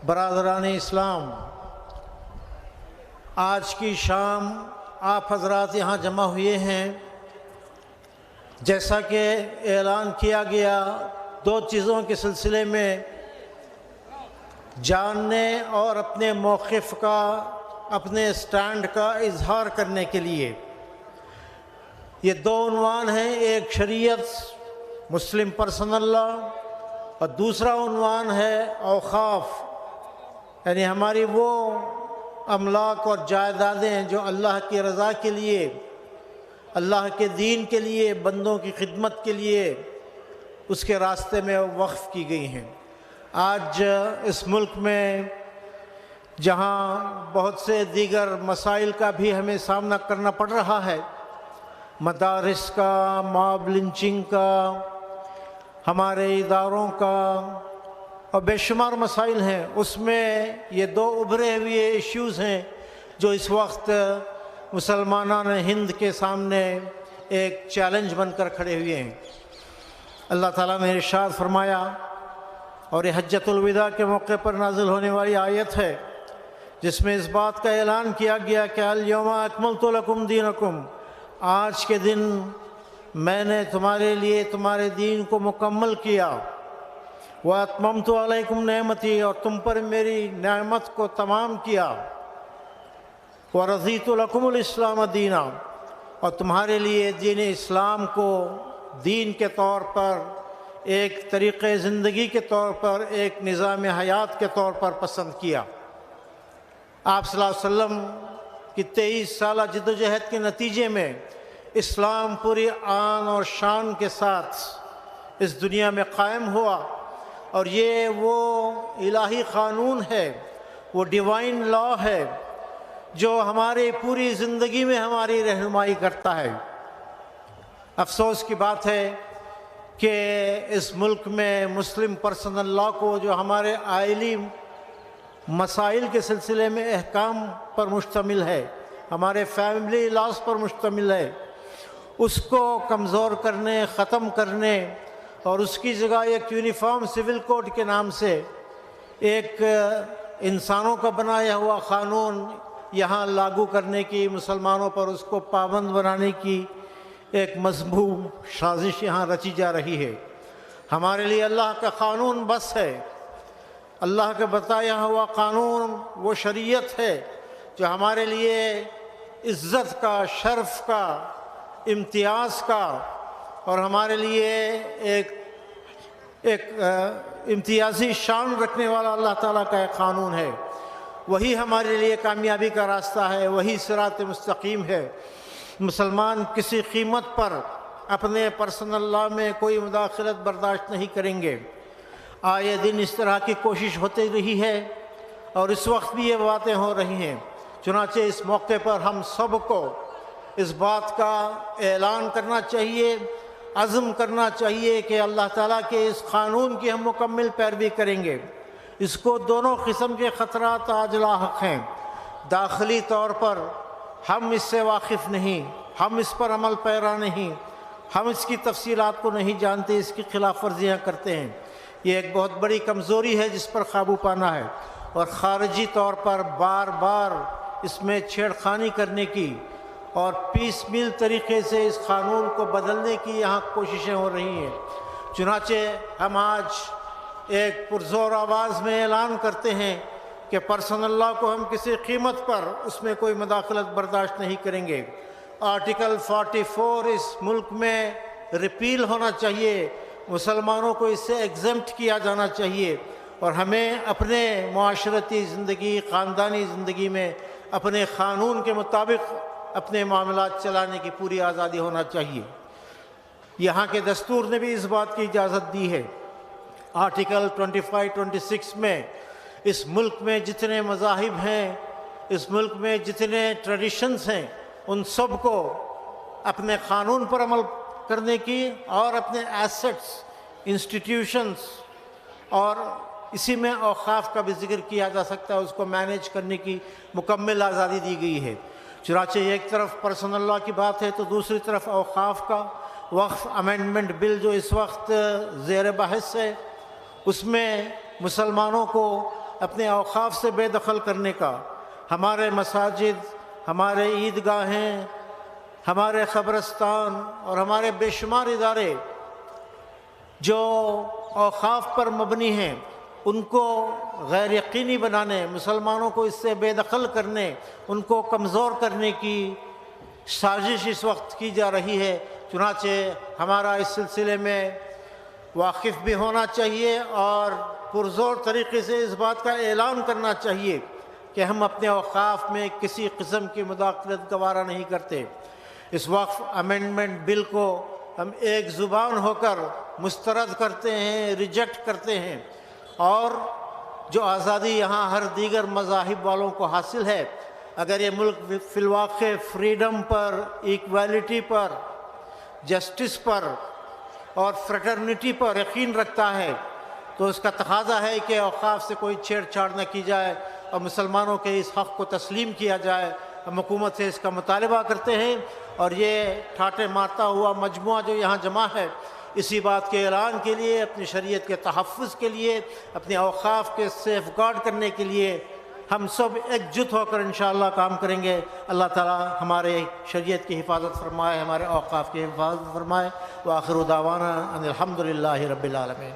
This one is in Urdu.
برادران اسلام، آج کی شام آپ حضرات یہاں جمع ہوئے ہیں۔ جیسا کہ اعلان کیا گیا، دو چیزوں کے سلسلے میں جاننے اور اپنے موقف کا، اپنے سٹینڈ کا اظہار کرنے کے لیے یہ دو عنوان ہیں۔ ایک شریعت مسلم پرسنل لا اور دوسرا عنوان ہے اوقاف، یعنی ہماری وہ املاک اور جائیدادیں جو اللہ کی رضا کے لیے، اللہ کے دین کے لیے، بندوں کی خدمت کے لیے اس کے راستے میں وقف کی گئی ہیں۔ آج اس ملک میں جہاں بہت سے دیگر مسائل کا بھی ہمیں سامنا کرنا پڑ رہا ہے، مدارس کا، ماب لنچنگ کا، ہمارے اداروں کا اور بے شمار مسائل ہیں، اس میں یہ دو ابھرے ہوئے ایشوز ہیں جو اس وقت مسلمانان ہند کے سامنے ایک چیلنج بن کر کھڑے ہوئے ہیں۔ اللہ تعالیٰ نے ارشاد فرمایا، اور یہ حجۃ الوداع کے موقع پر نازل ہونے والی آیت ہے جس میں اس بات کا اعلان کیا گیا کہ الیوم اکملت لکم دینکم، آج کے دن میں نے تمہارے لیے تمہارے دین کو مکمل کیا، واتممت علیکم نعمتی، اور تم پر میری نعمت کو تمام کیا، ورضیت لکم الاسلام دینا، اور تمہارے لیے دین اسلام کو دین کے طور پر، ایک طریقے زندگی کے طور پر، ایک نظام حیات کے طور پر پسند کیا۔ آپ صلی اللہ علیہ وسلم کی 23 سالہ جدوجہد کے نتیجے میں اسلام پوری آن اور شان کے ساتھ اس دنیا میں قائم ہوا، اور یہ وہ الہی قانون ہے، وہ ڈیوائن لا ہے جو ہماری پوری زندگی میں ہماری رہنمائی کرتا ہے۔ افسوس کی بات ہے کہ اس ملک میں مسلم پرسنل لا کو، جو ہمارے آئلی مسائل کے سلسلے میں احکام پر مشتمل ہے، ہمارے فیملی لاز پر مشتمل ہے، اس کو کمزور کرنے، ختم کرنے اور اس کی جگہ ایک یونیفارم سول کوڈ کے نام سے ایک انسانوں کا بنایا ہوا قانون یہاں لاگو کرنے کی، مسلمانوں پر اس کو پابند بنانے کی ایک مذموم سازش یہاں رچی جا رہی ہے۔ ہمارے لیے اللہ کا قانون بس ہے، اللہ کا بتایا ہوا قانون وہ شریعت ہے جو ہمارے لیے عزت کا، شرف کا، امتیاز کا اور ہمارے لیے ایک امتیازی شان رکھنے والا اللہ تعالیٰ کا ایک قانون ہے۔ وہی ہمارے لیے کامیابی کا راستہ ہے، وہی صراط مستقیم ہے۔ مسلمان کسی قیمت پر اپنے پرسنل لا میں کوئی مداخلت برداشت نہیں کریں گے۔ آئے دن اس طرح کی کوشش ہوتی رہی ہے اور اس وقت بھی یہ باتیں ہو رہی ہیں، چنانچہ اس موقع پر ہم سب کو اس بات کا اعلان کرنا چاہیے، عزم کرنا چاہیے کہ اللہ تعالیٰ کے اس قانون کی ہم مکمل پیروی کریں گے۔ اس کو دونوں قسم کے خطرات آج لاحق ہیں۔ داخلی طور پر ہم اس سے واقف نہیں، ہم اس پر عمل پیرا نہیں، ہم اس کی تفصیلات کو نہیں جانتے، اس کی خلاف ورزیاں کرتے ہیں۔ یہ ایک بہت بڑی کمزوری ہے جس پر قابو پانا ہے، اور خارجی طور پر بار بار اس میں چھیڑخانی کرنے کی اور پیس میل طریقے سے اس قانون کو بدلنے کی یہاں کوششیں ہو رہی ہیں۔ چنانچہ ہم آج ایک پرزور آواز میں اعلان کرتے ہیں کہ پرسنل لا کو ہم کسی قیمت پر اس میں کوئی مداخلت برداشت نہیں کریں گے۔ آرٹیکل 44 اس ملک میں ریپیل ہونا چاہیے، مسلمانوں کو اس سے ایگزمپٹ کیا جانا چاہیے، اور ہمیں اپنے معاشرتی زندگی، خاندانی زندگی میں اپنے قانون کے مطابق اپنے معاملات چلانے کی پوری آزادی ہونا چاہیے۔ یہاں کے دستور نے بھی اس بات کی اجازت دی ہے۔ آرٹیکل 25-26 میں اس ملک میں جتنے مذاہب ہیں، اس ملک میں جتنے ٹریڈیشنز ہیں، ان سب کو اپنے قانون پر عمل کرنے کی اور اپنے ایسٹس، انسٹیٹیوشنز، اور اسی میں اوقاف کا بھی ذکر کیا جا سکتا ہے، اس کو مینیج کرنے کی مکمل آزادی دی گئی ہے۔ چنانچہ ایک طرف پرسنل لا کی بات ہے تو دوسری طرف اوقاف کا وقف امینڈمنٹ بل جو اس وقت زیر بحث ہے، اس میں مسلمانوں کو اپنے اوقاف سے بے دخل کرنے کا، ہمارے مساجد، ہمارے عیدگاہیں، ہمارے قبرستان اور ہمارے بے شمار ادارے جو اوقاف پر مبنی ہیں ان کو غیر یقینی بنانے، مسلمانوں کو اس سے بے دخل کرنے، ان کو کمزور کرنے کی سازش اس وقت کی جا رہی ہے۔ چنانچہ ہمارا اس سلسلے میں واقف بھی ہونا چاہیے اور پرزور طریقے سے اس بات کا اعلان کرنا چاہیے کہ ہم اپنے اوقاف میں کسی قسم کی مداخلت گوارا نہیں کرتے۔ اس وقف امینڈمنٹ بل کو ہم ایک زبان ہو کر مسترد کرتے ہیں، ریجیکٹ کرتے ہیں، اور جو آزادی یہاں ہر دیگر مذاہب والوں کو حاصل ہے، اگر یہ ملک فی الواقع فریڈم پر، ایکویلٹی پر، جسٹس پر اور فریٹرنٹی پر یقین رکھتا ہے تو اس کا تقاضا ہے کہ اوقاف سے کوئی چھیڑ چھاڑ نہ کی جائے اور مسلمانوں کے اس حق کو تسلیم کیا جائے۔ ہم حکومت سے اس کا مطالبہ کرتے ہیں، اور یہ ٹھاٹے مارتا ہوا مجموعہ جو یہاں جمع ہے، اسی بات کے اعلان کے لیے، اپنی شریعت کے تحفظ کے لیے، اپنے اوقاف کے سیف گارڈ کرنے کے لیے ہم سب ایک جت ہو کر انشاءاللہ کام کریں گے۔ اللہ تعالی ہمارے شریعت کی حفاظت فرمائے، ہمارے اوقاف کی حفاظت فرمائے۔ وآخر دعوانا ان الحمدللہ رب العالمین۔